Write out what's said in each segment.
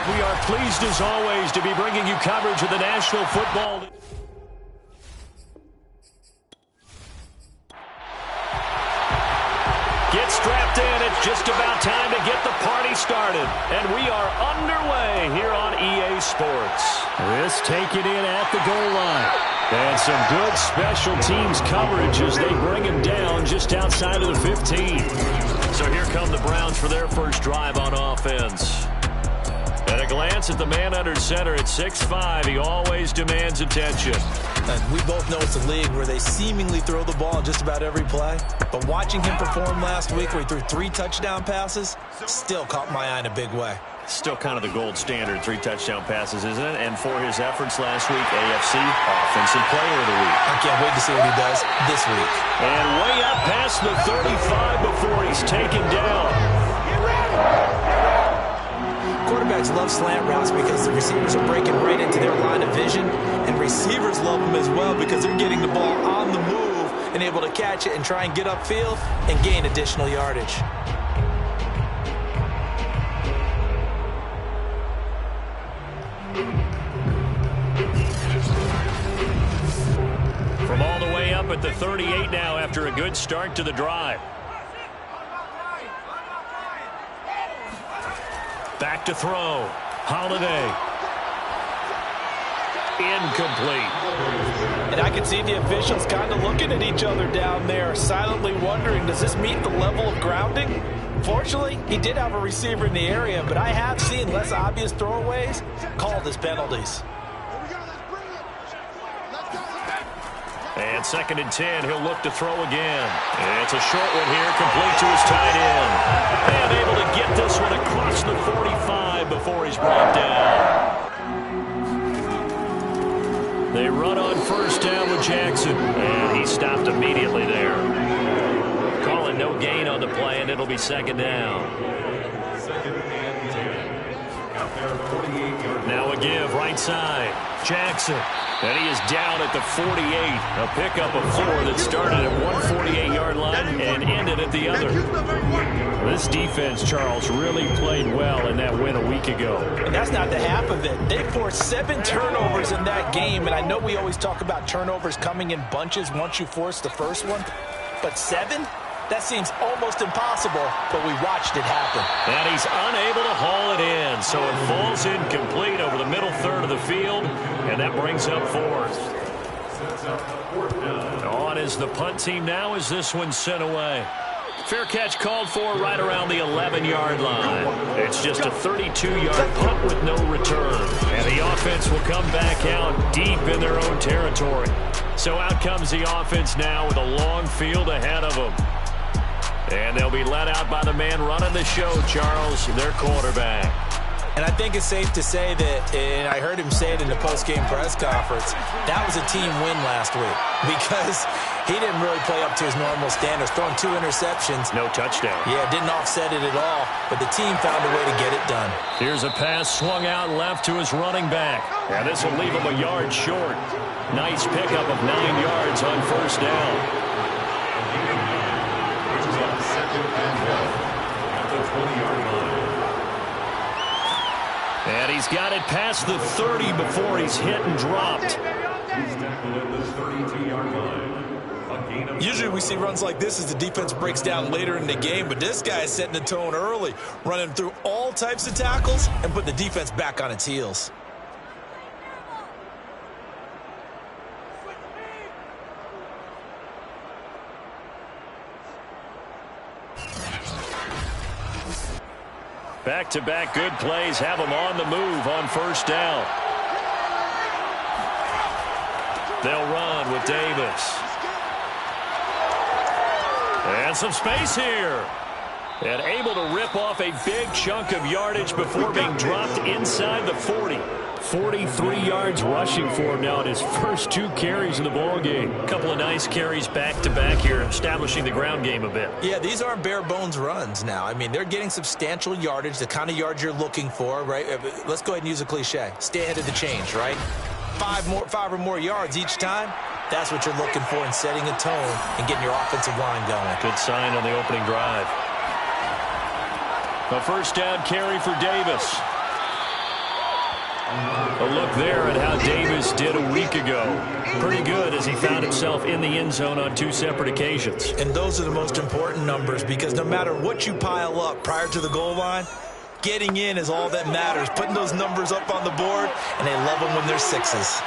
We are pleased as always to be bringing you coverage of the National Football League. Get strapped in. It's just about time to get the party started. And we are underway here on EA Sports. This taken in at the goal line. And some good special teams coverage as they bring him down just outside of the 15. So here come the Browns for their first drive on offense. At a glance at the man under center at 6'5", he always demands attention. And we both know it's a league where they seemingly throw the ball in just about every play. But watching him perform last week where he threw 3 touchdown passes still caught my eye in a big way. Still kind of the gold standard, 3 touchdown passes, isn't it? And for his efforts last week, AFC Offensive Player of the Week. I can't wait to see what he does this week. And way up past the 35 before he's taken down. Quarterbacks love slant routes because the receivers are breaking right into their line of vision, and receivers love them as well because they're getting the ball on the move and able to catch it and try and get upfield and gain additional yardage. From all the way up at the 38 now after a good start to the drive. Back to throw. Holiday. Incomplete. And I can see the officials kind of looking at each other down there, silently wondering, does this meet the level of grounding? Fortunately, he did have a receiver in the area, but I have seen less obvious throwaways called as penalties. And 2nd and 10, he'll look to throw again. And it's a short one here, complete to his tight end. And able to get this one across the 45 before he's brought down. They run on first down with Jackson. And he stopped immediately there. Calling no gain on the play, and it'll be 2nd down. Now a give, right side. Jackson. And he is down at the 48. A pickup of 4 that started at one 48-yard line and ended at the other. This defense, Charles, really played well in that win a week ago. And that's not the half of it. They forced 7 turnovers in that game, and I know we always talk about turnovers coming in bunches once you force the first one, but 7? That seems almost impossible, but we watched it happen. And he's unable to haul it in, so it falls incomplete over the middle third of the field, and that brings up 4th. On is the punt team now as this one's sent away. Fair catch called for right around the 11-yard line. It's just a 32-yard punt with no return. And the offense will come back out deep in their own territory. So out comes the offense now with a long field ahead of them. And they'll be let out by the man running the show, Charles, their quarterback. And I think it's safe to say that, and I heard him say it in the post-game press conference, that was a team win last week because he didn't really play up to his normal standards, throwing 2 interceptions. No touchdown. Yeah, didn't offset it at all, but the team found a way to get it done. Here's a pass swung out left to his running back. And this will leave him a yard short. Nice pickup of 9 yards on first down. And he's got it past the 30 before he's hit and dropped. Usually we see runs like this as the defense breaks down later in the game, but this guy is setting the tone early, running through all types of tackles and putting the defense back on its heels. Back-to-back good plays have them on the move on first down. They'll run with Davis. And some space here. And able to rip off a big chunk of yardage before being dropped inside the 40. 43 yards rushing for him now in his first 2 carries in the ballgame. A couple of nice carries back-to-back here, establishing the ground game a bit. Yeah, these aren't bare-bones runs now. I mean, they're getting substantial yardage, the kind of yards you're looking for, right? Let's go ahead and use a cliche. Stay ahead of the change, right? 5 or more yards each time. That's what you're looking for in setting a tone and getting your offensive line going. Good sign on the opening drive. A first down carry for Davis. A look there at how Davis did a week ago. Pretty good as he found himself in the end zone on 2 separate occasions. And those are the most important numbers because no matter what you pile up prior to the goal line, getting in is all that matters. Putting those numbers up on the board, and they love them when they're 6s.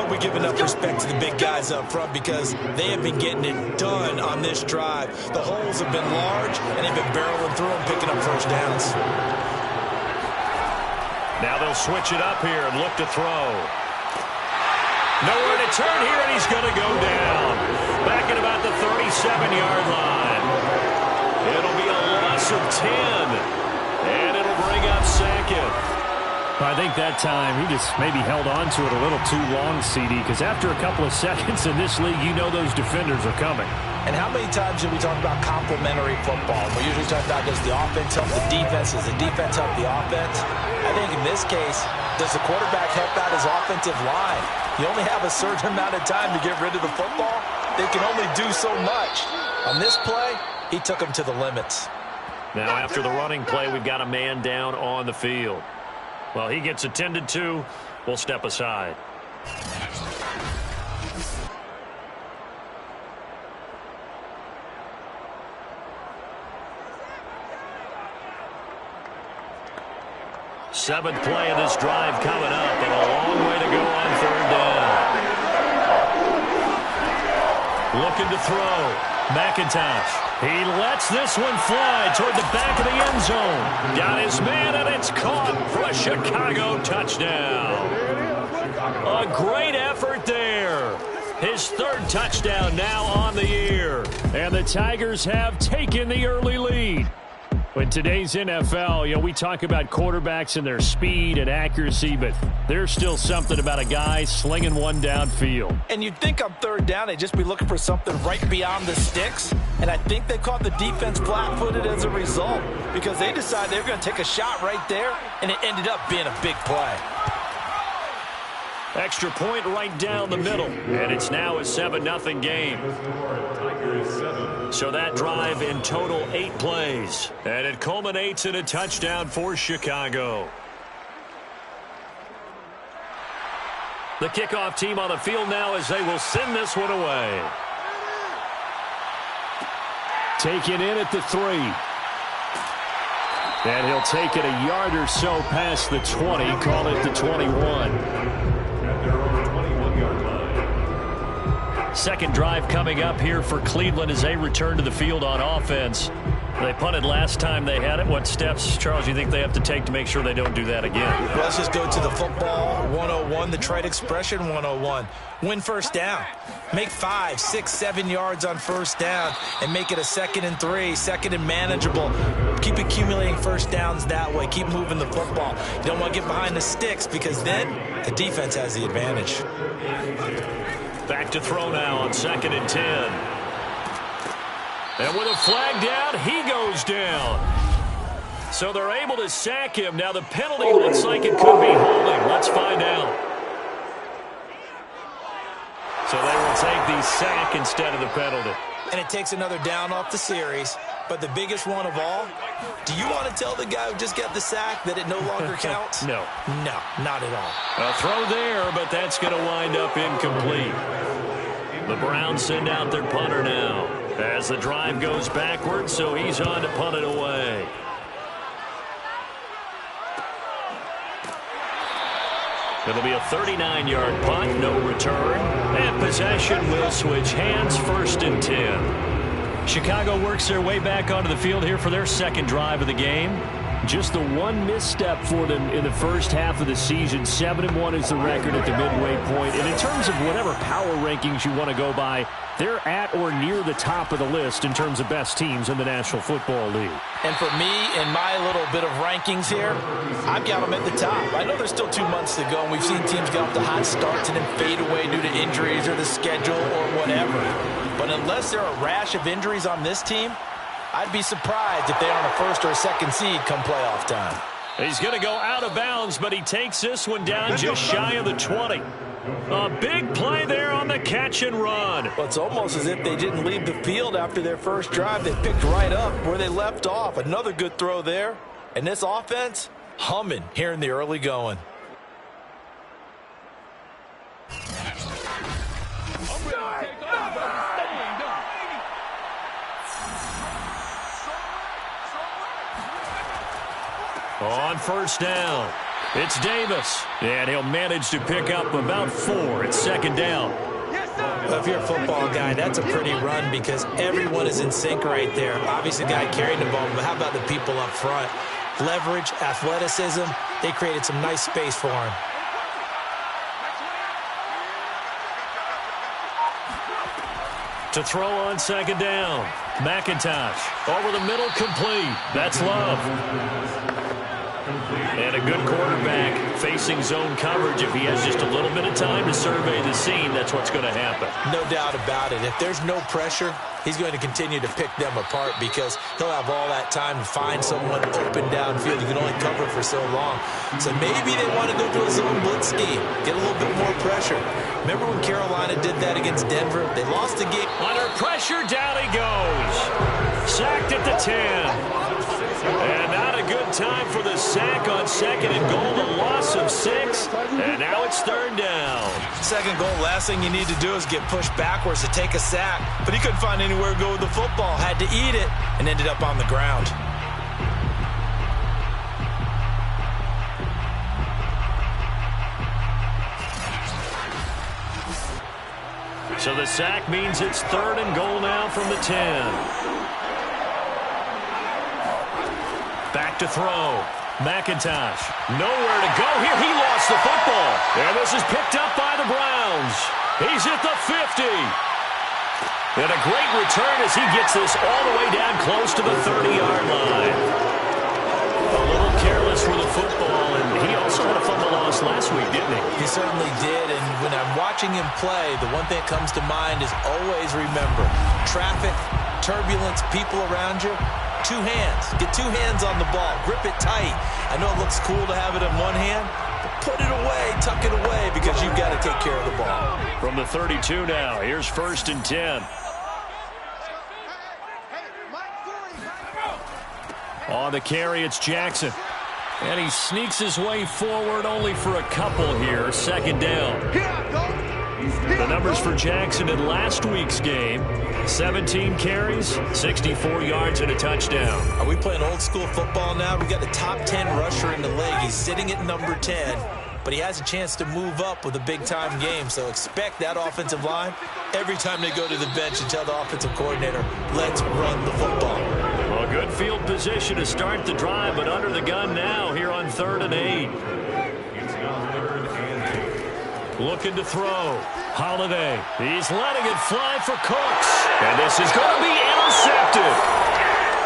We give enough respect to the big guys up front because they have been getting it done on this drive. The holes have been large, and they've been barreling through them, picking up first downs. Now they'll switch it up here and look to throw. Nowhere to turn here, and he's going to go down. Back at about the 37-yard line. It'll be a loss of 10, and it'll bring up second. I think that time he just maybe held on to it a little too long, CD, because after a couple of seconds in this league, you know those defenders are coming. And how many times do we talk about complementary football? We usually talk about does the offense help the defense? Does the defense help the offense? I think in this case, does the quarterback help out his offensive line? You only have a certain amount of time to get rid of the football. They can only do so much. On this play, he took him to the limits. Now after the running play, we've got a man down on the field. Well, he gets attended to. We'll step aside. Seventh play of this drive coming up, and a long way to go on 3rd down. Looking to throw. McIntosh. He lets this one fly toward the back of the end zone. Got his man, and it's caught for a Chicago touchdown. A great effort there. His 3rd touchdown now on the year. And the Tigers have taken the early lead. In today's NFL, we talk about quarterbacks and their speed and accuracy, but there's still something about a guy slinging one downfield. And you'd think on 3rd down, they'd just be looking for something right beyond the sticks. And I think they caught the defense flat-footed as a result because they decided they were going to take a shot right there, and it ended up being a big play. Extra point right down the middle, and it's now a 7-0 game. So that drive in total 8 plays, and it culminates in a touchdown for Chicago. The kickoff team on the field now as they will send this one away. Taken in at the 3. And he'll take it a yard or so past the 20, call it the 21. Second drive coming up here for Cleveland as they return to the field on offense. They punted last time they had it. What steps, Charles, you think they have to take to make sure they don't do that again? Well, let's just go to the football 101, the trite expression 101. Win first down. Make 5, 6, 7 yards on first down and make it a 2nd and 3, 2nd and manageable. Keep accumulating first downs that way. Keep moving the football. You don't want to get behind the sticks because then the defense has the advantage. Back to throw now on 2nd and 10. And with a flag down, he goes down. So they're able to sack him. Now the penalty looks like it could be holding. Let's find out. So they will take the sack instead of the penalty. And it takes another down off the series. But the biggest one of all, do you want to tell the guy who just got the sack that it no longer counts? No. No, not at all. A throw there, but that's going to wind up incomplete. The Browns send out their punter now as the drive goes backwards, so he's on to punt it away. It'll be a 39-yard punt, no return, and possession will switch hands, 1st and 10. Chicago works their way back onto the field here for their 2nd drive of the game. Just the one misstep for them in the first half of the season. 7-1 is the record at the midway point. And in terms of whatever power rankings you want to go by, they're at or near the top of the list in terms of best teams in the National Football League. And for me, in my little bit of rankings here, I've got them at the top. I know there's still 2 months to go, and we've seen teams get off to hot starts and then fade away due to injuries or the schedule or whatever. But unless there are a rash of injuries on this team, I'd be surprised if they aren't a 1st or a 2nd seed come playoff time. He's going to go out of bounds, but he takes this one down just shy of the 20. A big play there on the catch and run. Well, it's almost as if they didn't leave the field after their first drive. They picked right up where they left off. Another good throw there. And this offense, humming here in the early going. On first down, it's Davis, and he'll manage to pick up about 4. It's second down. Well, if you're a football guy, that's a pretty run because everyone is in sync right there. Obviously, the guy carrying the ball, but how about the people up front? Leverage, athleticism, they created some nice space for him. To throw on second down, McIntosh over the middle, complete. That's Love. And a good quarterback facing zone coverage. If he has just a little bit of time to survey the scene, that's what's going to happen. No doubt about it. If there's no pressure, he's going to continue to pick them apart because he'll have all that time to find someone open downfield. You can only cover for so long. So maybe they want to go to a zone blitz scheme, get a little bit more pressure. Remember when Carolina did that against Denver? They lost the game. Under pressure, down he goes. Sacked at the 10. And not a good time for the sack on second and goal. A loss of 6. And now it's third down. Second goal, last thing you need to do is get pushed backwards to take a sack. But he couldn't find anywhere to go with the football. Had to eat it and ended up on the ground. So the sack means it's third and goal now from the 10. Back to throw. McIntosh. Nowhere to go here. He lost the football. And this is picked up by the Browns. He's at the 50. And a great return as he gets this all the way down close to the 30-yard line. A little careless with the football, and he also had a fumble loss last week, didn't he? He certainly did, and when I'm watching him play, the one thing that comes to mind is always remember, traffic, turbulence, people around you, 2 hands. Get 2 hands on the ball. Grip it tight. I know it looks cool to have it in one hand, but put it away, tuck it away, because you've got to take care of the ball. From the 32 now, here's first and 10. On the carry, it's Jackson. And he sneaks his way forward only for a couple here. Second down. The numbers for Jackson in last week's game: 17 carries, 64 yards, and a touchdown. Are we playing old school football now? We got the top 10 rusher in the league. He's sitting at number 10, but he has a chance to move up with a big-time game. So expect that offensive line every time they go to the bench and tell the offensive coordinator, let's run the football. Well, good field position to start the drive, but under the gun now here on 3rd and 8. Looking to throw. Holiday. He's letting it fly for Cooks. And this is going to be intercepted.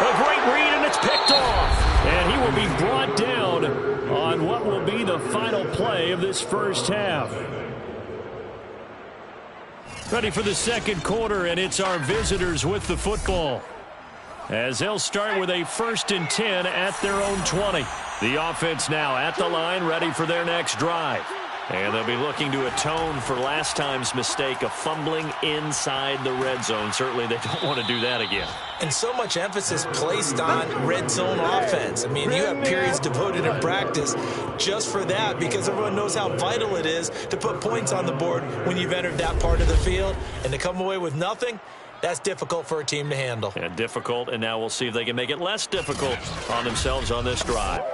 A great read, and it's picked off. And he will be brought down on what will be the final play of this first half. Ready for the second quarter, and it's our visitors with the football, as they'll start with a 1st and 10 at their own 20. The offense now at the line, ready for their next drive. And they'll be looking to atone for last time's mistake of fumbling inside the red zone. Certainly they don't want to do that again. And so much emphasis placed on red zone offense. I mean, you have periods devoted in practice just for that because everyone knows how vital it is to put points on the board when you've entered that part of the field. And to come away with nothing, that's difficult for a team to handle. And difficult, and now we'll see if they can make it less difficult on themselves on this drive.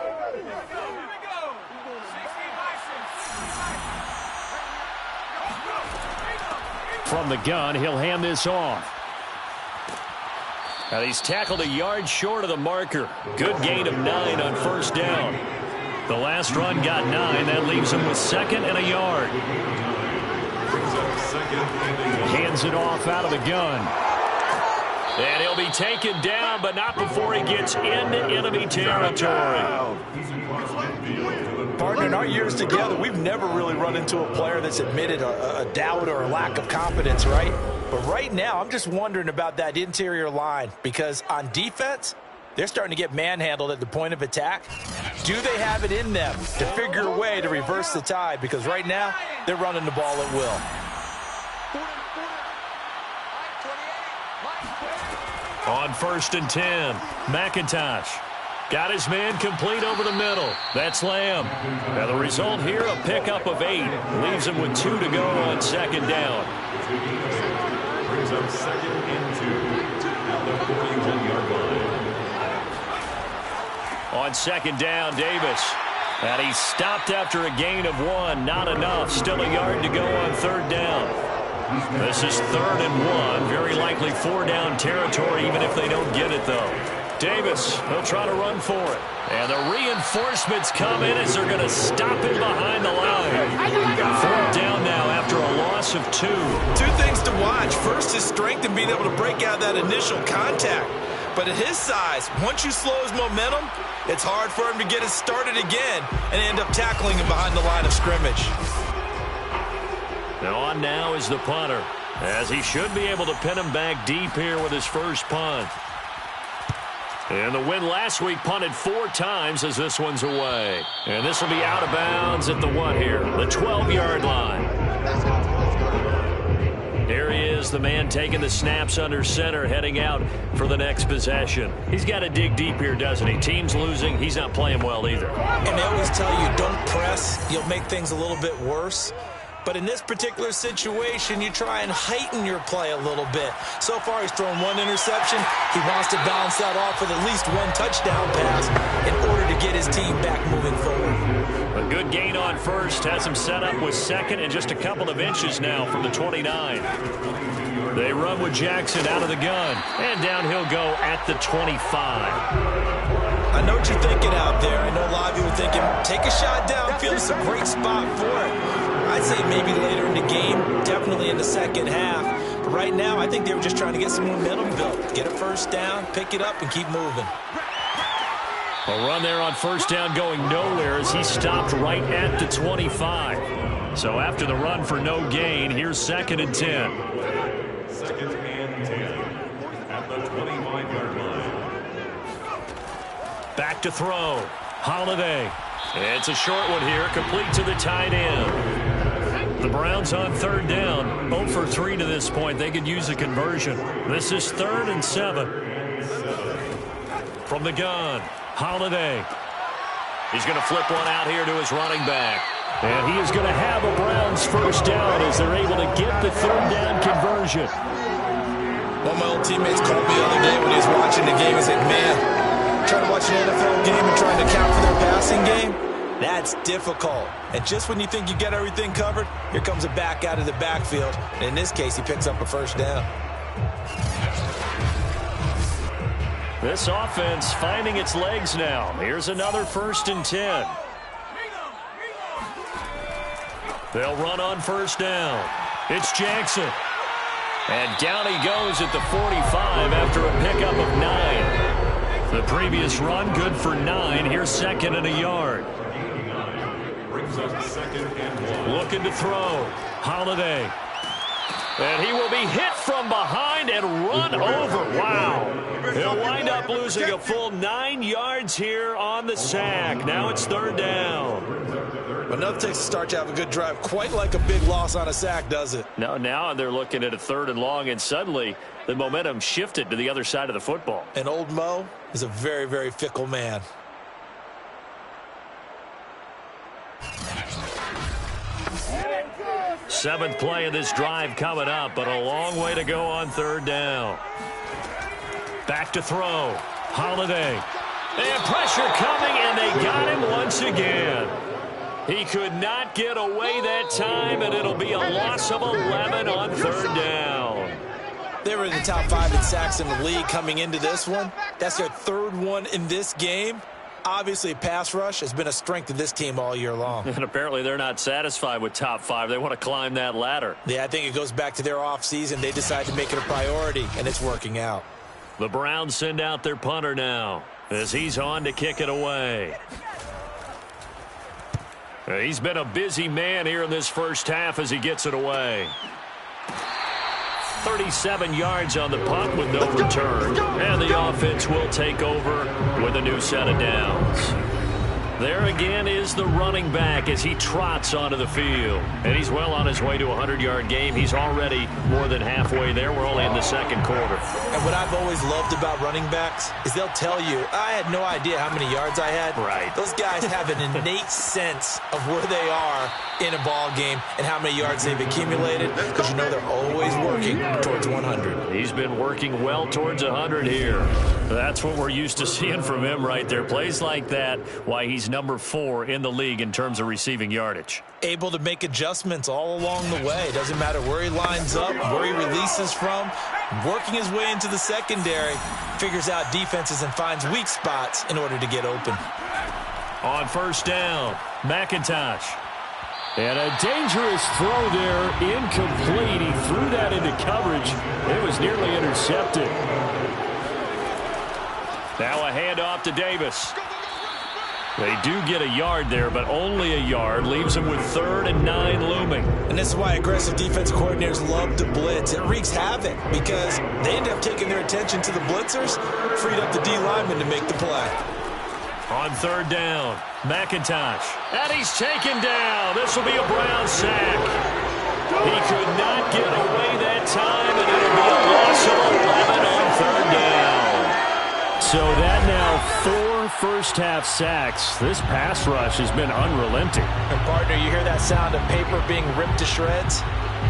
From the gun, he'll hand this off. Now he's tackled a yard short of the marker. Good gain of 9 on first down. The last run got 9. That leaves him with 2nd and a yard. Hands it off out of the gun. And he'll be taken down, but not before he gets into enemy territory. Partner, in our years together, we've never really run into a player that's admitted a doubt or a lack of confidence, right? But right now, I'm just wondering about that interior line because on defense, they're starting to get manhandled at the point of attack. Do they have it in them to figure a way to reverse the tide? Because right now, they're running the ball at will. On 1st and 10, McIntosh got his man complete over the middle. That's Lamb. Now the result here, a pickup of 8. Leaves him with 2 to go on 2nd down. Brings up 2nd and 2 at the 41-yard line. On 2nd down, Davis. And he stopped after a gain of 1. Not enough. Still a yard to go on 3rd down. This is 3rd and 1. Very likely 4-down territory, even if they don't get it, though. Davis, he'll try to run for it. And the reinforcements come in as they're going to stop him behind the line. 4th down now after a loss of 2. 2 things to watch. First, his strength and being able to break out that initial contact. But at his size, once you slow his momentum, it's hard for him to get it started again and end up tackling him behind the line of scrimmage. Now on now is the punter, as he should be able to pin him back deep here with his first punt. And the win last week punted 4 times as this one's away. And this will be out of bounds at the what here? The 12-yard line. Here he is, the man taking the snaps under center, heading out for the next possession. He's got to dig deep here, doesn't he? Team's losing. He's not playing well either. And they always tell you, don't press. You'll make things a little bit worse. But in this particular situation, you try and heighten your play a little bit. So far, he's thrown 1 interception. He wants to balance that off with at least 1 touchdown pass in order to get his team back moving forward. A good gain on 1st has him set up with 2nd and just a couple of inches now from the 29. They run with Jackson out of the gun. And down he'll go at the 25. I know what you're thinking out there. I know a lot of you are thinking, take a shot downfield. It's a great spot for it. I'd say maybe later in the game, definitely in the 2nd half. But right now, I think they were just trying to get some momentum built. Get a 1st down, pick it up, and keep moving. A run there on 1st down going nowhere as he stopped right at the 25. So after the run for no gain, here's 2nd and 10. 2nd and 10 at the 25-yard line. Back to throw. Holiday. It's a short one here, complete to the tight end. The Browns on 3rd down, 0 for 3 to this point. They could use a conversion. This is 3rd and 7. From the gun, Holiday. He's going to flip one out here to his running back. And he is going to have a Browns 1st down as they're able to get the 3rd down conversion. One of my old teammates called me the other day when he was watching the game. He said, man, trying to watch an NFL game and trying to account for their passing game, that's difficult. And just when you think you get everything covered, here comes a back out of the backfield. And in this case, he picks up a 1st down. This offense finding its legs now. Here's another 1st and 10. They'll run on 1st down. It's Jackson. And down he goes at the 45 after a pickup of 9. The previous run good for 9. Here's 2nd and a yard. Brings up 2nd and 1. Looking to throw. Holiday. And he will be hit from behind and run over. Wow. He'll wind up losing a full 9 yards here on the sack. Now it's 3rd down. But nothing takes a start to have a good drive. Quite like a big loss on a sack, does it? No, now they're looking at a 3rd and long, and suddenly the momentum shifted to the other side of the football. And old Mo is a very, very fickle man. Seventh play of this drive coming up, but a long way to go on 3rd down. Back to throw. Holiday. And pressure coming, and they got him once again. He could not get away that time, and it'll be a loss of 11 on 3rd down. They were in the top 5 in sacks in the league coming into this one. That's their 3rd one in this game. Obviously, pass rush has been a strength of this team all year long. And apparently they're not satisfied with top 5. They want to climb that ladder. Yeah, I think it goes back to their offseason. They decided to make it a priority, and it's working out. The Browns send out their punter now as he's on to kick it away. He's been a busy man here in this first half as he gets it away. 37 yards on the punt with no return. And the offense will take over with a new set of downs. There again is the running back as he trots onto the field. And he's well on his way to a 100-yard game. He's already more than halfway there. We're only in the second quarter. And what I've always loved about running backs is they'll tell you, I had no idea how many yards I had. Right. Those guys have an innate sense of where they are in a ball game and how many yards they've accumulated, because you know they're always working towards 100. He's been working well towards 100 here. That's what we're used to seeing from him right there. Plays like that, why he's number 4 in the league in terms of receiving yardage. Able to make adjustments all along the way. Doesn't matter where he lines up, where he releases from. Working his way into the secondary, figures out defenses and finds weak spots in order to get open. On first down, McIntosh. And a dangerous throw there, incomplete. He threw that into coverage. It was nearly intercepted. Now a handoff to Davis. They do get a yard there, but only a yard. Leaves them with 3rd and 9 looming. And this is why aggressive defensive coordinators love to blitz. It wreaks havoc because they end up taking their attention to the blitzers, freed up the D lineman to make the play. On 3rd down, McIntosh. And he's taken down. This will be a Brown sack. He could not get away that time, and it'll be a loss of 11 on 3rd down. So that now 4 first-half sacks. This pass rush has been unrelenting. And partner, you hear that sound of paper being ripped to shreds?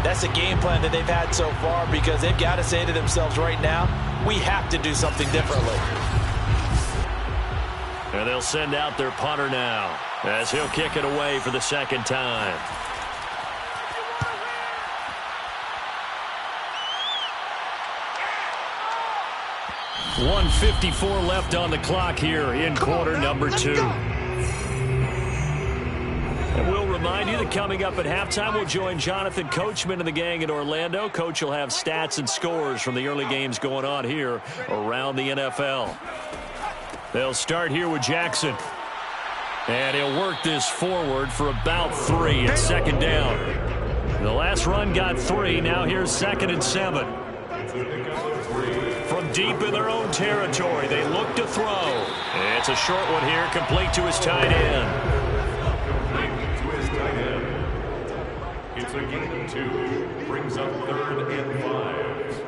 That's a game plan that they've had so far, because they've got to say to themselves right now, we have to do something differently. And they'll send out their punter now as he'll kick it away for the second time. .154 left on the clock here in quarter number 2. And we'll remind you that coming up at halftime, we'll join Jonathan Coachman and the gang in Orlando. Coach will have stats and scores from the early games going on here around the NFL. They'll start here with Jackson. And he'll work this forward for about 3 at second down. The last run got 3. Now here's 2nd and 7. From deep in their own territory, they look to throw. It's a short one here, complete to his tight end. It's a gain of 2. Brings up 3rd and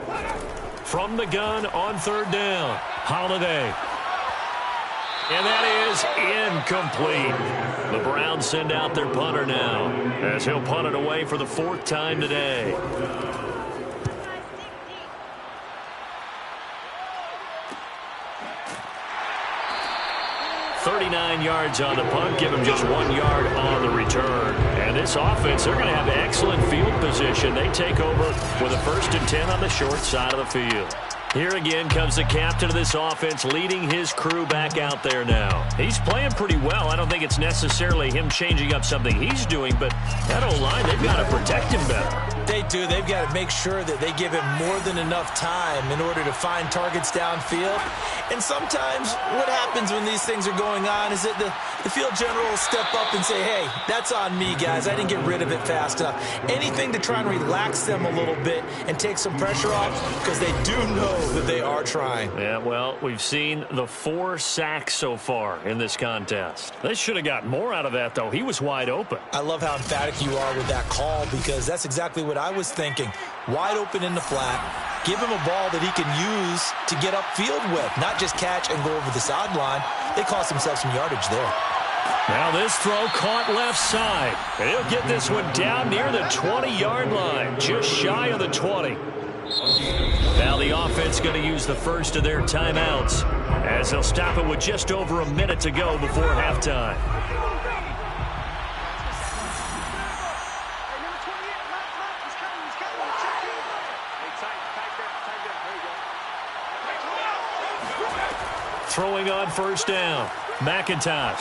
5. From the gun on 3rd down, Holiday. And that is incomplete. The Browns send out their punter now as he'll punt it away for the 4th time today. .39 yards on the punt, give him just 1 yard on the return. And this offense, they're going to have excellent field position. They take over with a 1st and 10 on the short side of the field. Here again comes the captain of this offense, leading his crew back out there now. He's playing pretty well. I don't think it's necessarily him changing up something he's doing, but that O-line, they've got to protect him better. They do. They've got to make sure that they give him more than enough time in order to find targets downfield. And sometimes what happens when these things are going on is that the field general will step up and say, hey, that's on me, guys. I didn't get rid of it fast enough. Anything to try and relax them a little bit and take some pressure off, because they do know that they are trying. Yeah, well, we've seen the 4 sacks so far in this contest. They should have got more out of that, though. He was wide open. I love how emphatic you are with that call, because that's exactly what I was thinking. Wide open in the flat. Give him a ball that he can use to get upfield with, not just catch and go over the sideline. They cost themselves some yardage there. Now this throw caught left side. And he'll get this one down near the 20-yard line, just shy of the 20. Now the offense going to use the first of their timeouts as they'll stop it with just over a minute to go before halftime. Throwing on first down, McIntosh.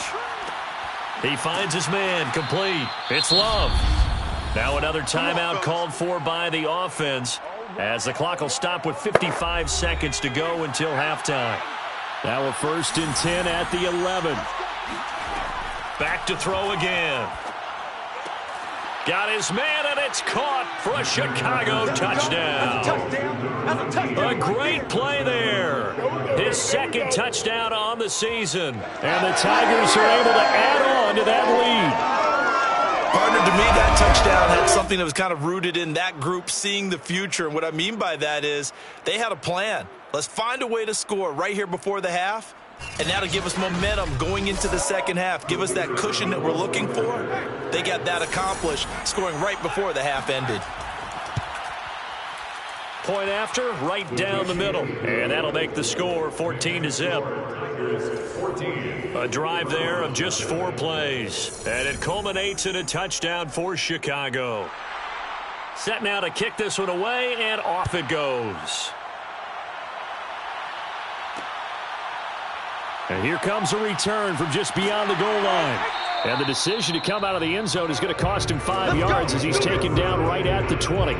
He finds his man, complete. It's Love. Now another timeout called for by the offense, as the clock will stop with 55 seconds to go until halftime. Now a 1st and 10 at the 11. Back to throw again. Got his man, and it's caught for a Chicago touchdown. A great play there. His second touchdown on the season. And the Tigers are able to add on to that lead. Partner, to me, that touchdown had something that was kind of rooted in that group seeing the future. And what I mean by that is they had a plan. Let's find a way to score right here before the half. And that'll give us momentum going into the second half. Give us that cushion that we're looking for. They got that accomplished, scoring right before the half ended. Point after, right down the middle. And that'll make the score 14-0. A drive there of just 4 plays. And it culminates in a touchdown for Chicago. Set now to kick this one away, and off it goes. And here comes a return from just beyond the goal line. And the decision to come out of the end zone is going to cost him 5 yards as he's taken down right at the 20.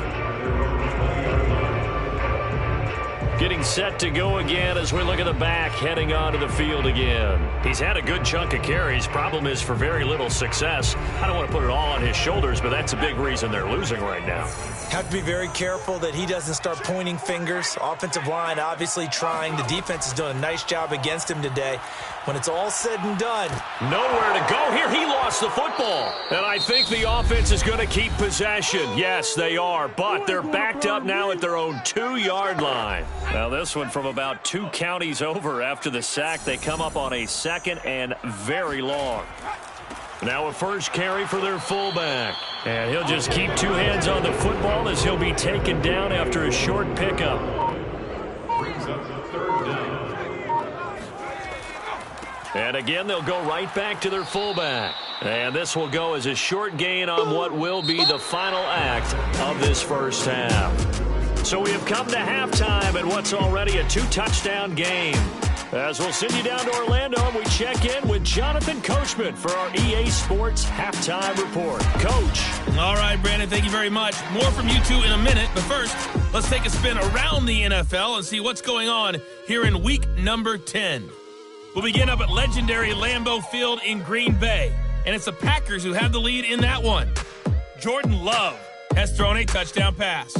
Getting set to go again as we look at the back heading onto the field again. He's had a good chunk of carries. Problem is for very little success. I don't want to put it all on his shoulders, but that's a big reason they're losing right now. Have to be very careful that he doesn't start pointing fingers. Offensive line obviously trying. The defense is doing a nice job against him today. When it's all said and done. Nowhere to go here. He lost the football. And I think the offense is going to keep possession. Yes, they are. But they're backed up now at their own 2-yard line. Now this one from about 2 counties over after the sack. They come up on a second and very long. Now a first carry for their fullback. And he'll just keep 2 hands on the football as he'll be taken down after a short pickup. Brings up third down. And again, they'll go right back to their fullback. And this will go as a short gain on what will be the final act of this first half. So we have come to halftime in what's already a 2-touchdown game. As we'll send you down to Orlando, and we check in with Jonathan Coachman for our EA Sports Halftime Report. Coach. All right, Brandon, thank you very much. More from you two in a minute, but first, let's take a spin around the NFL and see what's going on here in week number 10. We'll begin up at legendary Lambeau Field in Green Bay, and it's the Packers who have the lead in that one. Jordan Love has thrown a touchdown pass.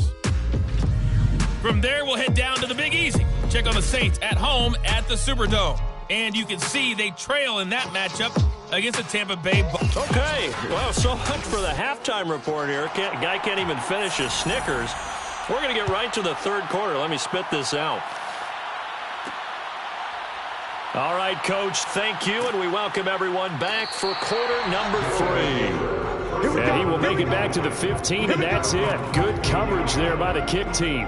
From there, we'll head down to the Big Easy. Check on the Saints at home at the Superdome. And you can see they trail in that matchup against the Tampa Bay Bucs. Okay, well, so much for the halftime report here. Guy can't even finish his Snickers. We're going to get right to the third quarter. Let me spit this out. All right, Coach, thank you, and we welcome everyone back for quarter number 3. And he will make it back to the 15, and that's it. Good coverage there by the kick team.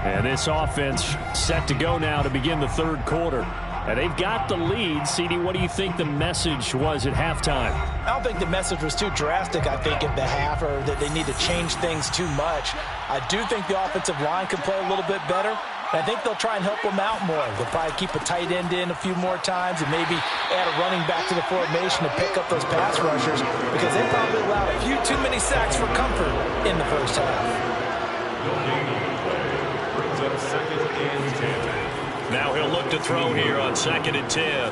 And this offense set to go now to begin the third quarter. And they've got the lead. CD, what do you think the message was at halftime? I don't think the message was too drastic, I think, at the half, or that they need to change things too much. I do think the offensive line can play a little bit better. I think they'll try and help them out more. They'll probably keep a tight end in a few more times and maybe add a running back to the formation to pick up those pass rushers because they probably allowed a few too many sacks for comfort in the first half. Brings up second and 10. Now he'll look to throw here on 2nd and 10.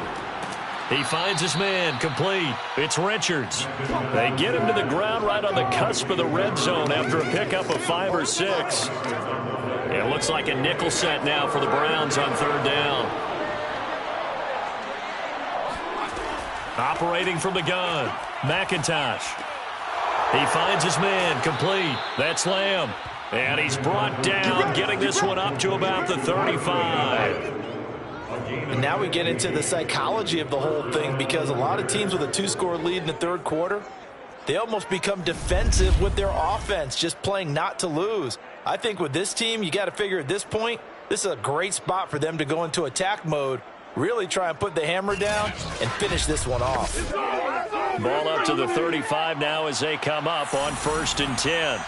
He finds his man complete. It's Richards. They get him to the ground right on the cusp of the red zone after a pickup of 5 or 6. It looks like a nickel set now for the Browns on 3rd down. Operating from the gun, McIntosh. He finds his man complete. That's Lamb. And he's brought down, getting this one up to about the 35. And now we get into the psychology of the whole thing because a lot of teams with a 2-score lead in the third quarter, they almost become defensive with their offense, just playing not to lose. I think with this team, you got to figure at this point, this is a great spot for them to go into attack mode, really try and put the hammer down and finish this one off. Ball up to the 35 now as they come up on 1st and 10.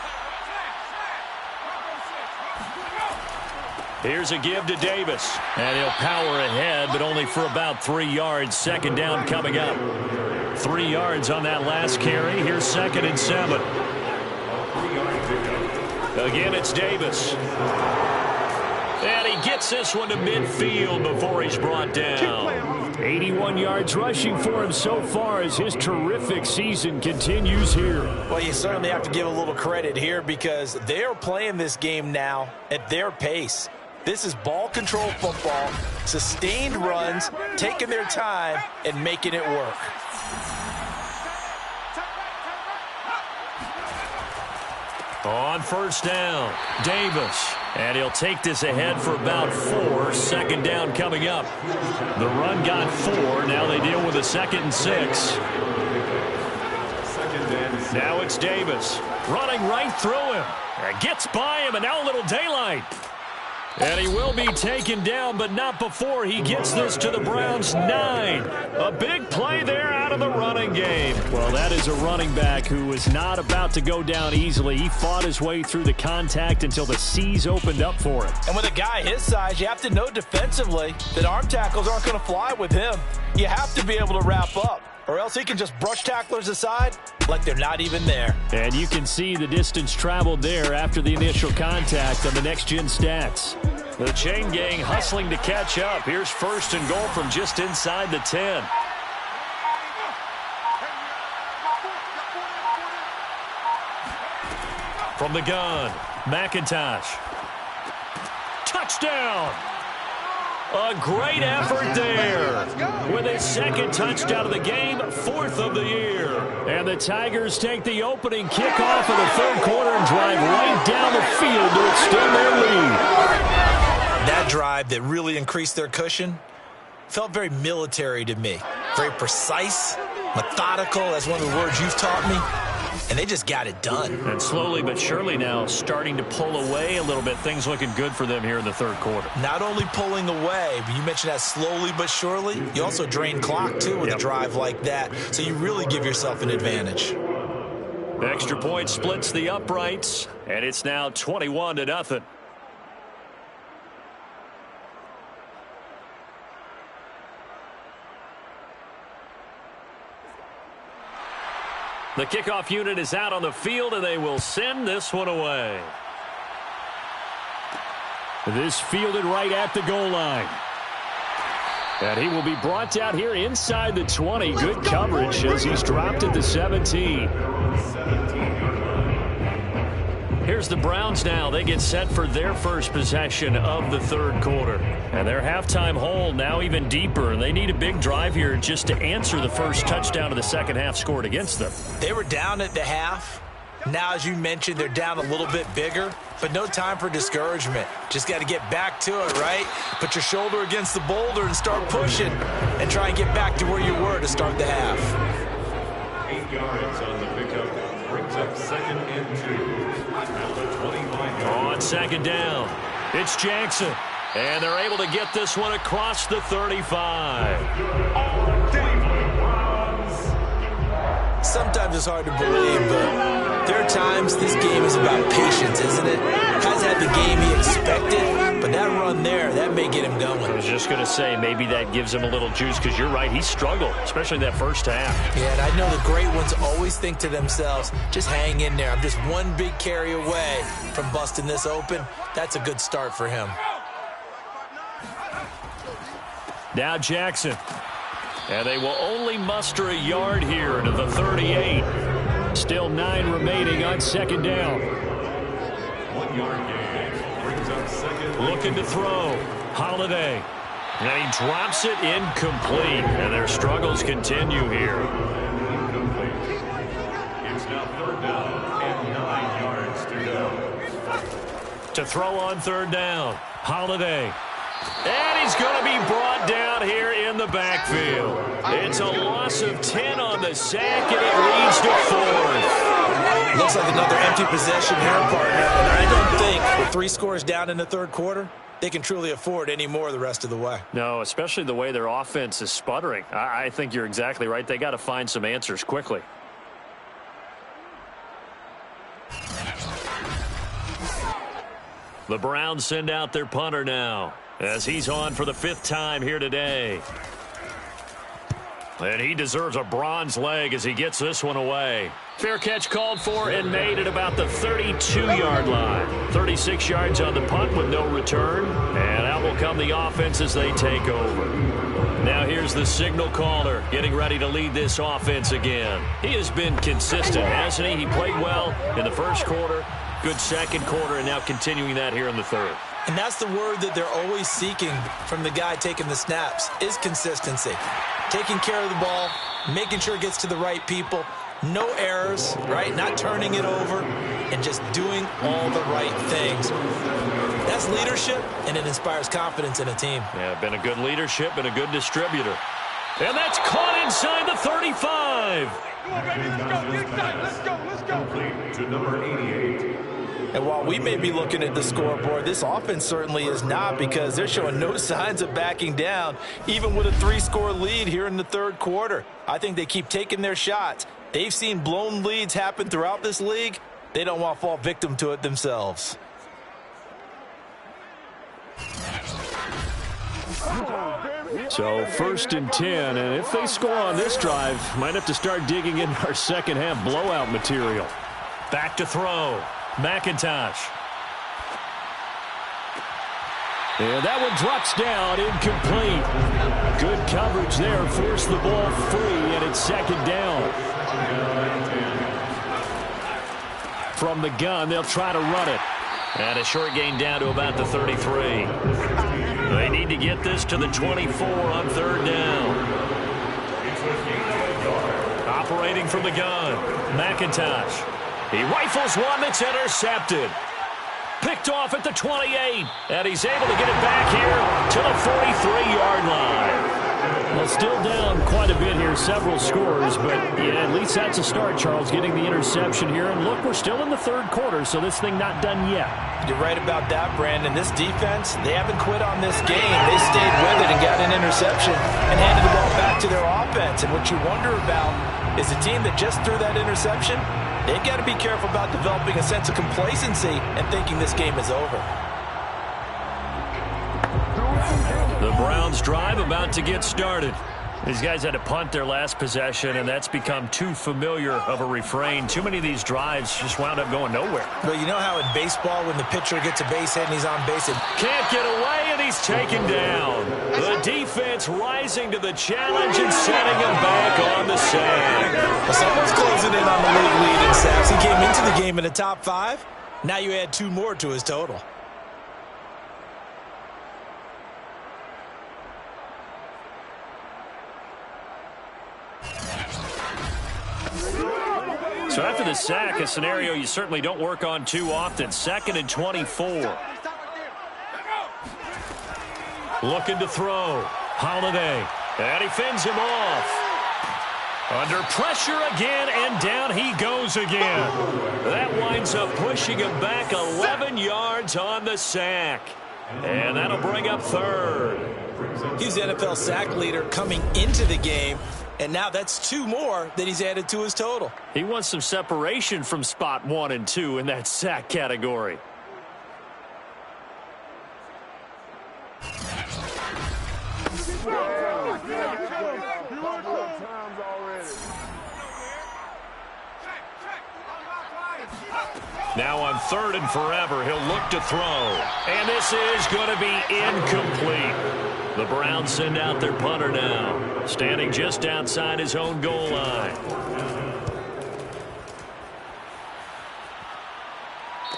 Here's a give to Davis. And he'll power ahead, but only for about 3 yards. 2nd down coming up. 3 yards on that last carry. Here's 2nd and 7. Again, it's Davis. And he gets this one to midfield before he's brought down. 81 yards rushing for him so far as his terrific season continues here. Well, you certainly have to give a little credit here because they're playing this game now at their pace. This is ball control football, sustained runs, taking their time, and making it work. On first down, Davis. And he'll take this ahead for about 4. Second down coming up. The run got 4. Now they deal with a 2nd and 6. Now it's Davis running right through him. Gets by him, and now a little daylight. And he will be taken down, but not before he gets this to the Browns' 9. A big play there out of the running game. Well, that is a running back who is not about to go down easily. He fought his way through the contact until the C's opened up for him. And with a guy his size, you have to know defensively that arm tackles aren't going to fly with him. You have to be able to wrap up, or else he can just brush tacklers aside like they're not even there. And you can see the distance traveled there after the initial contact on the next-gen stats. The chain gang hustling to catch up. Here's 1st and goal from just inside the 10. From the gun, McIntosh. Touchdown! A great effort there. With his 2nd touchdown of the game, 4th of the year. And the Tigers take the opening kickoff of the 3rd quarter and drive right down the field to extend their lead. That drive that really increased their cushion felt very military to me. Very precise, methodical, that's one of the words you've taught me. And they just got it done. And slowly but surely now starting to pull away a little bit. Things looking good for them here in the 3rd quarter. Not only pulling away, but you mentioned that slowly but surely. You also drain clock, too, with a drive like that. So you really give yourself an advantage. Extra point splits the uprights, and it's now 21-0. The kickoff unit is out on the field, and they will send this one away. This fielded right at the goal line. And he will be brought down here inside the 20. Good coverage as he's dropped at the 17. Here's the Browns now. They get set for their first possession of the 3rd quarter. And their halftime hole now even deeper. And they need a big drive here just to answer the first touchdown of the 2nd half scored against them. They were down at the half. Now, as you mentioned, they're down a little bit bigger. But no time for discouragement. Just got to get back to it, right? Put your shoulder against the boulder and start pushing. And try and get back to where you were to start the half. 8 yards on the pickup. Brings up 2nd and 2. On 2nd down, it's Jackson. And they're able to get this one across the 35. Sometimes it's hard to believe, but there are times this game is about patience, isn't it? Has had the game he expected, but that run there, that may get him going. I was just going to say, maybe that gives him a little juice, because you're right, he struggled, especially that first half. Yeah, and I know the great ones always think to themselves, just hang in there. I'm just one big carry away from busting this open. That's a good start for him. Now Jackson. And they will only muster a yard here into the 38. Still 9 remaining on 2nd down. 1 yard gain. Brings up 2nd. Looking to throw. Holiday. And he drops it incomplete. And their struggles continue here. Incomplete. It's now 3rd down and 9 yards to go. To throw on 3rd down. Holiday. And he's going to be brought down here in the backfield. It's a loss of 10 on the sack, and it leads to 4th. Looks like another empty possession here, partner. And I don't think with 3 scores down in the 3rd quarter, they can truly afford any more the rest of the way. No, especially the way their offense is sputtering. I think you're exactly right. They got to find some answers quickly. The Browns send out their punter now, as he's on for the 5th time here today. And he deserves a bronze leg as he gets this one away. Fair catch called for and made at about the 32-yard line. 36 yards on the punt with no return. And out will come the offense as they take over. Now here's the signal caller getting ready to lead this offense again. He has been consistent, hasn't he? He played well in the first quarter, good second quarter, and now continuing that here in the third. And that's the word that they're always seeking from the guy taking the snaps, is consistency. Taking care of the ball, making sure it gets to the right people. No errors, right? Not turning it over and just doing all the right things. That's leadership, and it inspires confidence in a team. Yeah, been a good leadership and a good distributor. And that's caught inside the 35. Let's go. Complete to number 88. And while we may be looking at the scoreboard, this offense certainly is not, because they're showing no signs of backing down, even with a 3-score lead here in the third quarter. I think they keep taking their shots. They've seen blown leads happen throughout this league. They don't want to fall victim to it themselves. So 1st and 10, and if they score on this drive, might have to start digging in our second half blowout material. Back to throw. McIntosh. And that one drops down, incomplete. Good coverage there, forced the ball free, and it's second down. From the gun, they'll try to run it. And a short gain down to about the 33. They need to get this to the 24 on third down. Operating from the gun, McIntosh. He rifles one that's intercepted. Picked off at the 28, and he's able to get it back here to the 43-yard line. Well, still down quite a bit here, several scores, but yeah, at least that's a start, Charles, getting the interception here. And look, we're still in the third quarter, so this thing not done yet. You're right about that, Brandon. This defense, they haven't quit on this game. They stayed with it and got an interception and handed the ball back to their offense. And what you wonder about is a team that just threw that interception, they've got to be careful about developing a sense of complacency and thinking this game is over. The Browns drive about to get started. These guys had to punt their last possession, and that's become too familiar of a refrain. Too many of these drives just wound up going nowhere. But you know how in baseball, when the pitcher gets a base hit and he's on base, can't get away, and he's taken down. The defense rising to the challenge and setting him back on the sack. Well, someone's closing in on the league lead in sacks. He came into the game in the top 5. Now you add 2 more to his total. So after the sack, a scenario you certainly don't work on too often. 2nd and 24. Looking to throw. Holiday. And he fends him off. Under pressure again, and down he goes again. That winds up pushing him back 11 yards on the sack. And that'll bring up 3rd. He's the NFL sack leader coming into the game. And now that's 2 more that he's added to his total. He wants some separation from spot 1 and 2 in that sack category. Now on 3rd and forever, he'll look to throw. And this is going to be incomplete. The Browns send out their punter now, standing just outside his own goal line.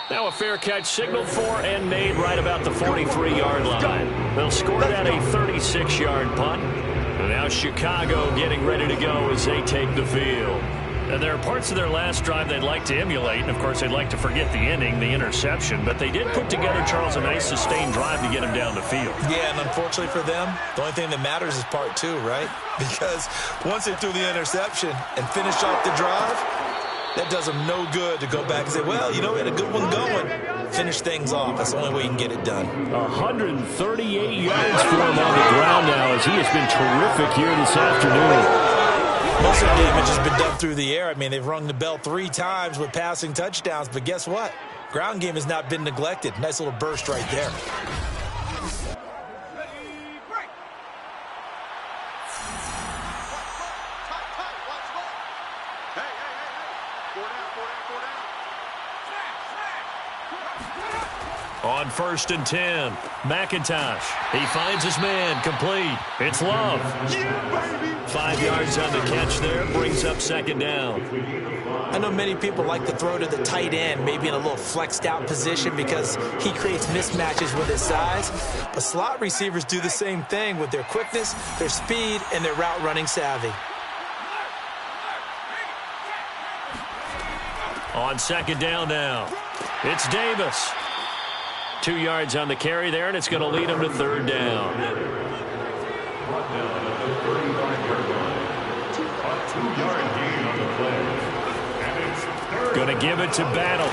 Now a fair catch signaled for and made right about the 43-yard line. They'll score that a 36-yard punt. And now Chicago getting ready to go as they take the field. And there are parts of their last drive they'd like to emulate, and of course they'd like to forget the inning, the interception, but they did put together, Charles, a nice sustained drive to get him down the field. Yeah, and unfortunately for them, the only thing that matters is part 2, right? Because once they threw the interception and finished off the drive, that does them no good to go back and say, well, you know, we had a good one going. Finish things off. That's the only way you can get it done. 138 yards for him on the ground now, as he has been terrific here this afternoon. Most of the damage has been done through the air. I mean, they've rung the bell 3 times with passing touchdowns, but guess what? Ground game has not been neglected. Nice little burst right there. On 1st and 10, McIntosh. He finds his man, complete. It's Love. 5 yards on the catch there, brings up 2nd down. I know many people like to throw to the tight end, maybe in a little flexed out position because he creates mismatches with his size. But slot receivers do the same thing with their quickness, their speed, and their route running savvy. On 2nd down now, it's Davis. 2 yards on the carry there, and it's going to lead him to 3rd down. Brought down at the 35-yard line. A 2-yard gain on the play. And it's 3rd. Going to give it to Battle.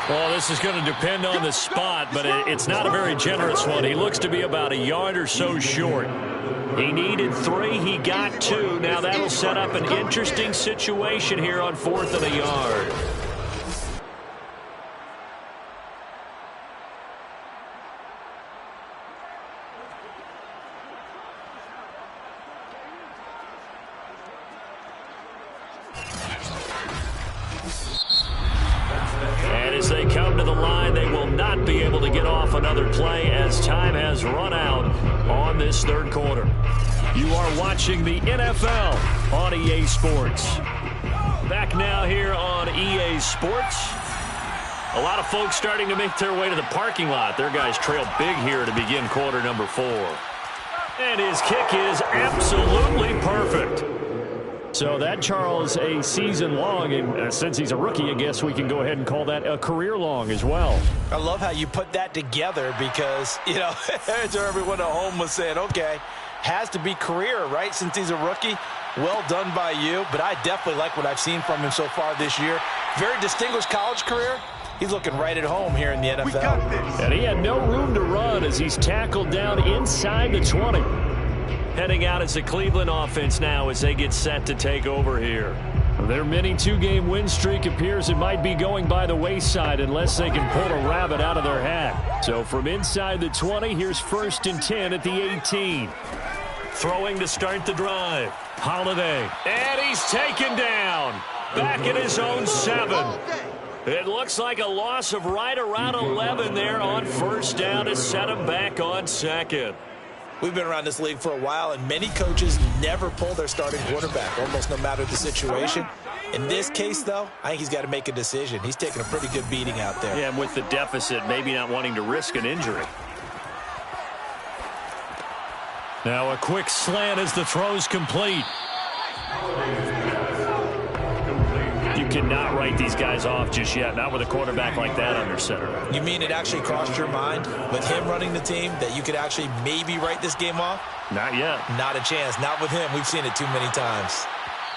Well, this is going to depend on the spot, but it's not a very generous one. He looks to be about a yard or so short. He needed 3. He got 2. Now that'll set up an interesting situation here on 4th and a yard. And as they come to the line, they will not be able to get off another play as time has run out on this 3rd quarter. You are watching the NFL on EA Sports. Back now here on EA Sports. A lot of folks starting to make their way to the parking lot. Their guys trail big here to begin quarter number 4. And his kick is absolutely perfect. So that, Charles, a season long, and since he's a rookie, I guess we can go ahead and call that a career long as well. I love how you put that together because, you know, everyone at home was saying, okay, has to be career, right, since he's a rookie. Well done by you, but I definitely like what I've seen from him so far this year. Very distinguished college career. He's looking right at home here in the NFL. And he had no room to run as he's tackled down inside the 20. Heading out as the Cleveland offense now as they get set to take over here. Their mini 2-game win streak appears it might be going by the wayside unless they can pull a rabbit out of their hat. So from inside the 20, here's 1st and 10 at the 18. Throwing to start the drive. Holiday. And he's taken down. Back at his own 7. It looks like a loss of right around 11 there on 1st down to set him back on 2nd. We've been around this league for a while, and many coaches never pull their starting quarterback, almost no matter the situation. In this case, though, I think he's got to make a decision. He's taking a pretty good beating out there. Yeah, and with the deficit, maybe not wanting to risk an injury. Now a quick slant as the throw's complete. You cannot write these guys off just yet, not with a quarterback like that under center. You mean it actually crossed your mind with him running the team that you could actually maybe write this game off? Not yet. Not a chance. Not with him. We've seen it too many times.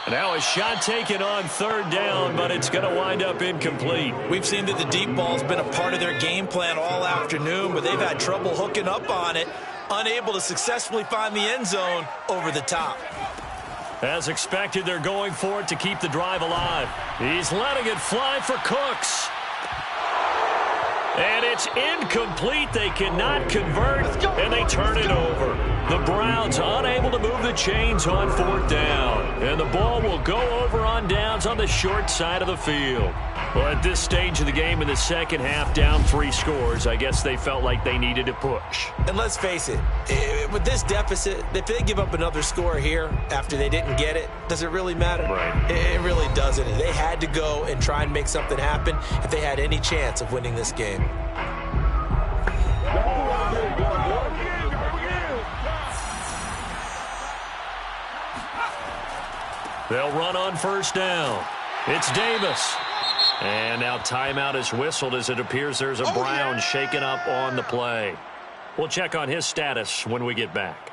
Now a shot taken on 3rd down, but it's going to wind up incomplete. We've seen that the deep ball's been a part of their game plan all afternoon, but they've had trouble hooking up on it, unable to successfully find the end zone over the top. As expected, they're going for it to keep the drive alive. He's letting it fly for Cooks. And it's incomplete. They cannot convert, and they turn it over. The Browns unable to move the chains on 4th down. And the ball will go over on downs on the short side of the field. Well, at this stage of the game in the 2nd half, down 3 scores, I guess they felt like they needed to push. And let's face it, with this deficit, if they give up another score here after they didn't get it, does it really matter? Right. It really doesn't. They had to go and try and make something happen if they had any chance of winning this game. They'll run on 1st down. It's Davis. And now timeout is whistled as it appears there's a Brown shaken up on the play. We'll check on his status when we get back.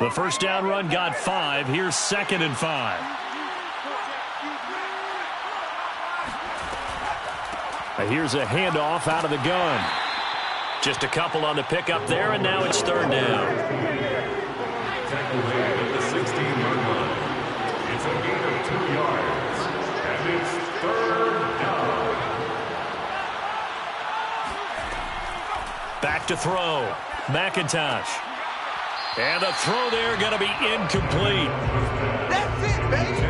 The 1st down run got 5. Here's 2nd and 5. Here's a handoff out of the gun. Just a couple on the pickup there, and now it's 3rd down. Tackle made at the 16-yard line. It's a gain of 2 yards. And it's 3rd down. Back to throw. McIntosh. And the throw there going to be incomplete. That's it, baby.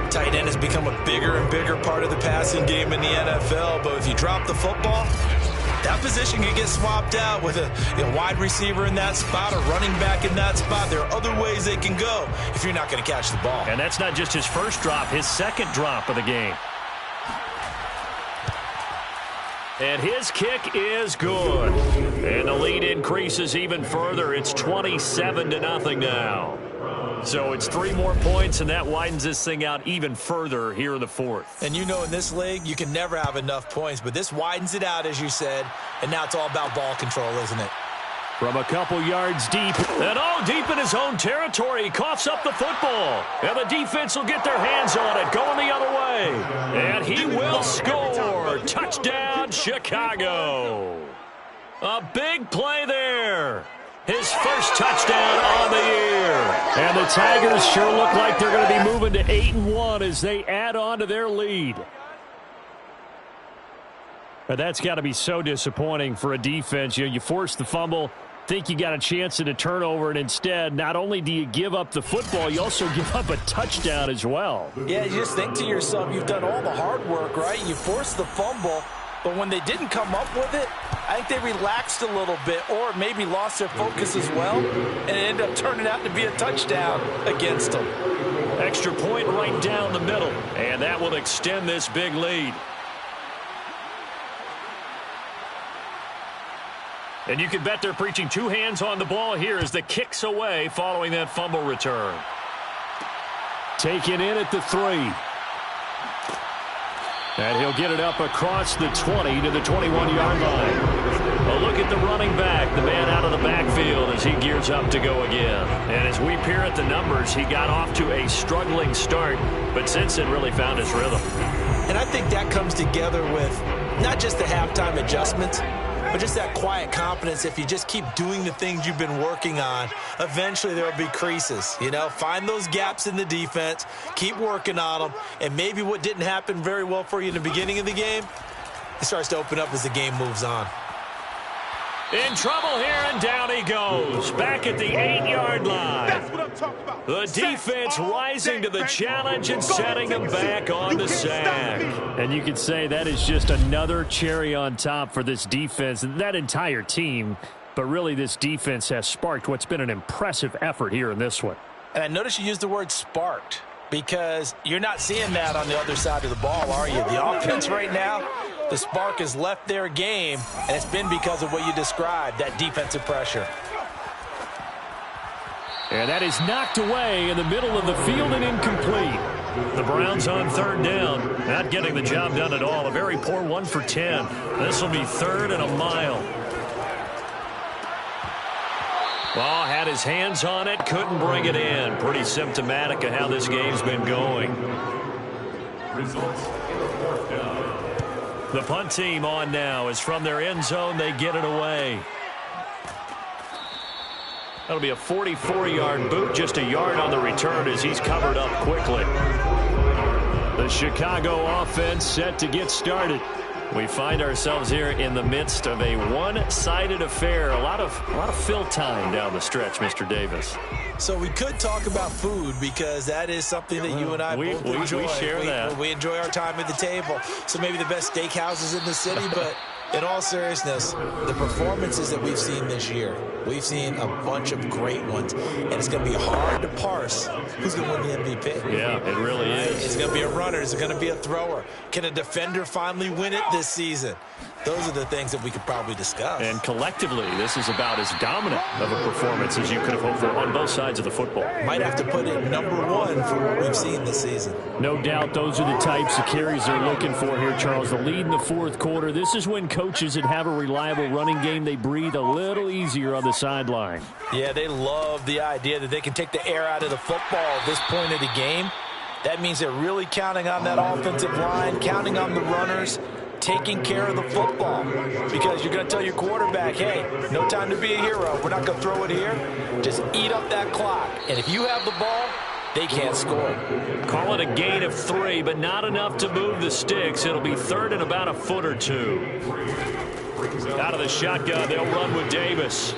Tight end has become a bigger and bigger part of the passing game in the NFL, but if you drop the football, that position can get swapped out with a wide receiver in that spot, a running back in that spot. There are other ways they can go if you're not going to catch the ball. And that's not just his first drop, his second drop of the game. And his kick is good. And the lead increases even further. It's 27-0 now. So it's 3 more points, and that widens this thing out even further here in the fourth. And you know, in this league, you can never have enough points, but this widens it out, as you said, and now it's all about ball control, isn't it? From a couple yards deep, and deep in his own territory, he coughs up the football. And the defense will get their hands on it, going the other way. And he will score. Touchdown, Chicago. A big play there. His first touchdown on the year. And the Tigers sure look like they're going to be moving to 8-1 as they add on to their lead. But that's got to be so disappointing for a defense. You force the fumble, think you got a chance at a turnover, and instead, not only do you give up the football, you also give up a touchdown as well. Yeah, you just think to yourself, you've done all the hard work, right? You forced the fumble, but when they didn't come up with it, I think they relaxed a little bit or maybe lost their focus as well, and it ended up turning out to be a touchdown against them. Extra point right down the middle, and that will extend this big lead. And you can bet they're preaching 2 hands on the ball here as the kick's away following that fumble return. Taken in at the 3. And he'll get it up across the 20 to the 21-yard line. A look at the running back, the man out of the backfield as he gears up to go again. And as we peer at the numbers, he got off to a struggling start, but since then really found his rhythm. And I think that comes together with not just the halftime adjustments, but just that quiet confidence. If you just keep doing the things you've been working on, eventually there will be creases. Find those gaps in the defense, keep working on them, and maybe what didn't happen very well for you in the beginning of the game, it starts to open up as the game moves on. In trouble here, and down he goes. Back at the 8-yard line. That's what I'm talking about. The defense rising to the challenge and setting him back on the sack. And you could say that is just another cherry on top for this defense and that entire team. But really, this defense has sparked what's been an impressive effort here in this one. And I noticed you used the word sparked because you're not seeing that on the other side of the ball, are you? The offense right now, the spark has left their game, and it's been because of what you described, that defensive pressure. And that is knocked away in the middle of the field and incomplete. The Browns on 3rd down, not getting the job done at all. A very poor 1 for 10. This will be 3rd and a mile. Ball had his hands on it, couldn't bring it in. Pretty symptomatic of how this game's been going. Results in the 4th down. The punt team on now is from their end zone. They get it away. That'll be a 44-yard boot, just a yard on the return as he's covered up quickly. The Chicago offense set to get started. We find ourselves here in the midst of a one-sided affair. A lot of fill time down the stretch, Mr. Davis. So we could talk about food because that is something that you and I both enjoy. We share that. We enjoy our time at the table. So maybe the best steakhouses in the city, but in all seriousness, the performances that we've seen this year, we've seen a bunch of great ones, and it's going to be hard to parse who's going to win the MVP. Yeah, it really is. It's going to be a runner. Is it going to be a thrower? Can a defender finally win it this season? Those are the things that we could probably discuss. And collectively, this is about as dominant of a performance as you could have hoped for on both sides of the football. Might have to put it #1 for what we've seen this season. No doubt those are the types of carries they're looking for here, Charles. The lead in the 4th quarter. This is when coaches that have a reliable running game, they breathe a little easier on the sideline. Yeah, they love the idea that they can take the air out of the football at this point of the game. That means they're really counting on that offensive line, counting on the runners, taking care of the football, because you're going to tell your quarterback, hey, no time to be a hero. We're not going to throw it here. Just eat up that clock. And if you have the ball, they can't score. Call it a gain of 3, but not enough to move the sticks. It'll be 3rd and about a foot or 2. Out of the shotgun, they'll run with Davis.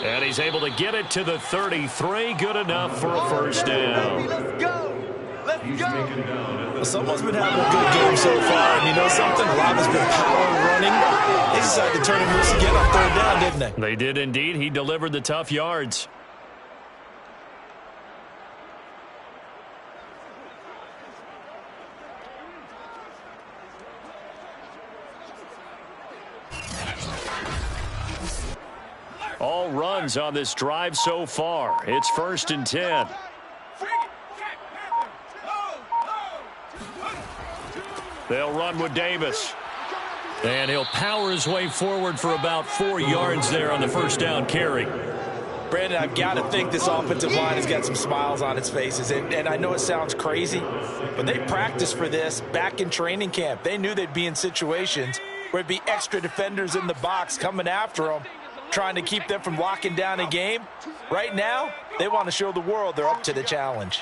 And he's able to get it to the 33. Good enough for a first down. Let's go. Let's go. Well, someone's been having a good game so far, and you know something? A lot has been power running. They decided to turn him loose again on third down, didn't they? They did indeed. He delivered the tough yards. All runs on this drive so far. It's 1st and 10. They'll run with Davis. And he'll power his way forward for about 4 yards there on the first down carry. Brandon, I've got to think this offensive line has got some smiles on its faces. And I know it sounds crazy, but they practiced for this back in training camp. They knew they'd be in situations where it'd be extra defenders in the box coming after them, trying to keep them from locking down a game. Right now, they want to show the world they're up to the challenge.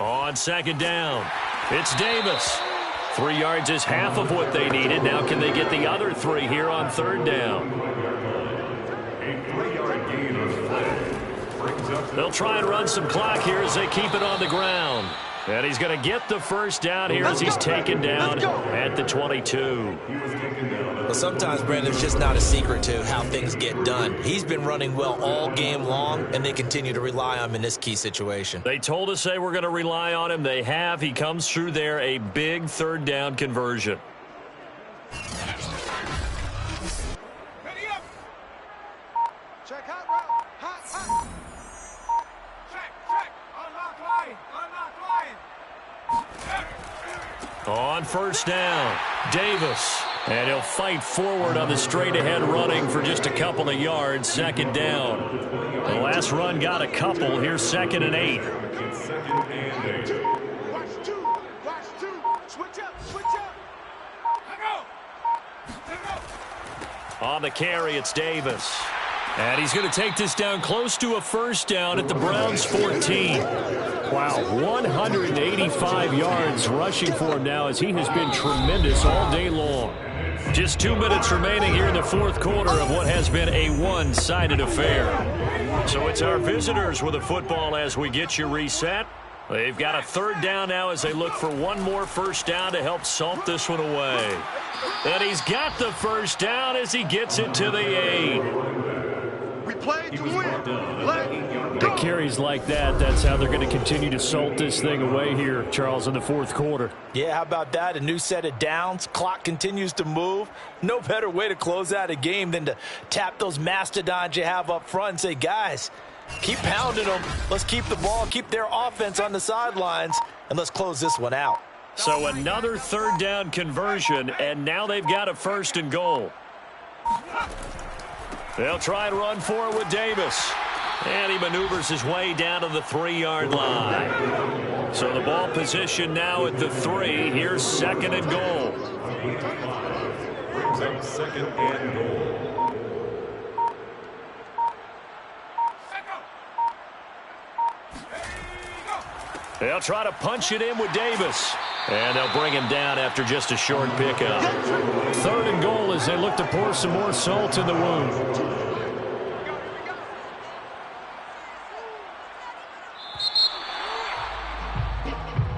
On second down, it's Davis. 3 yards is half of what they needed. Now can they get the other 3 here on third down? A 3-yard gain on the play. They'll try and run some clock here as they keep it on the ground. And he's going to get the first down here as he's taken down at the 22. Well, sometimes, Brandon, it's just not a secret to how things get done. He's been running well all game long, and they continue to rely on him in this key situation. They told us they were going to rely on him. They have. He comes through there, a big third down conversion. Check hot route. Hot, hot. Check. Unlock line. On first down, Davis. And he'll fight forward on the straight-ahead running for just a couple of yards. Second down. The last run got a couple. Here's 2nd and 8. Watch two. Switch up. On the carry, it's Davis. And he's going to take this down close to a first down at the Browns' 14. Wow, 185 yards rushing for him now as he has been tremendous all day long. Just 2 minutes remaining here in the fourth quarter of what has been a one-sided affair. So it's our visitors with the football as we get you reset. They've got a third down now as they look for one more first down to help salt this one away. And he's got the first down as he gets it to the 8. We played to win. Let go. Carries like that, that's how they're going to continue to salt this thing away here, Charles, in the fourth quarter. Yeah, how about that? A new set of downs. Clock continues to move. No better way to close out a game than to tap those mastodons you have up front and say, guys, keep pounding them. Let's keep the ball, keep their offense on the sidelines, and let's close this one out. So another third down conversion, and now they've got a 1st and goal. They'll try and run for it with Davis. And he maneuvers his way down to the 3-yard line. So the ball position now at the 3. Here's 2nd and goal. Brings up 2nd and goal. They'll try to punch it in with Davis. And they'll bring him down after just a short pickup. 3rd and goal as they look to pour some more salt in the wound.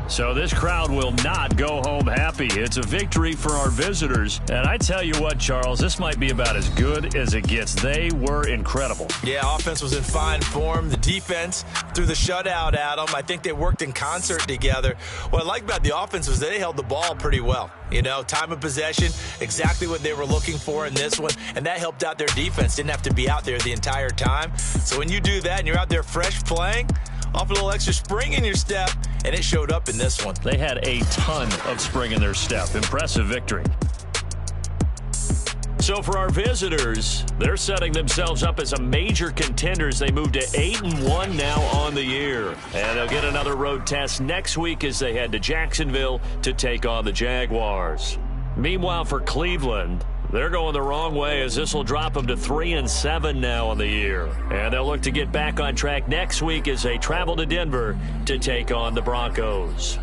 So this crowd will not go home happy. It's a victory for our visitors. And I tell you what, Charles, this might be about as good as it gets. They were incredible. Yeah, offense was in fine form. The defense threw the shutout at them. I think they worked in concert together. What I like about the offense was they held the ball pretty well. You know, time of possession, exactly what they were looking for in this one. And that helped out their defense. Didn't have to be out there the entire time. So when you do that and you're out there fresh playing, off a little extra spring in your step, and it showed up in this one. They had a ton of spring in their step. Impressive victory. So for our visitors, they're setting themselves up as a major contenders. They move to 8-1 now on the year. And they'll get another road test next week as they head to Jacksonville to take on the Jaguars. Meanwhile, for Cleveland, they're going the wrong way as this will drop them to 3-7 now on the year. And they'll look to get back on track next week as they travel to Denver to take on the Broncos.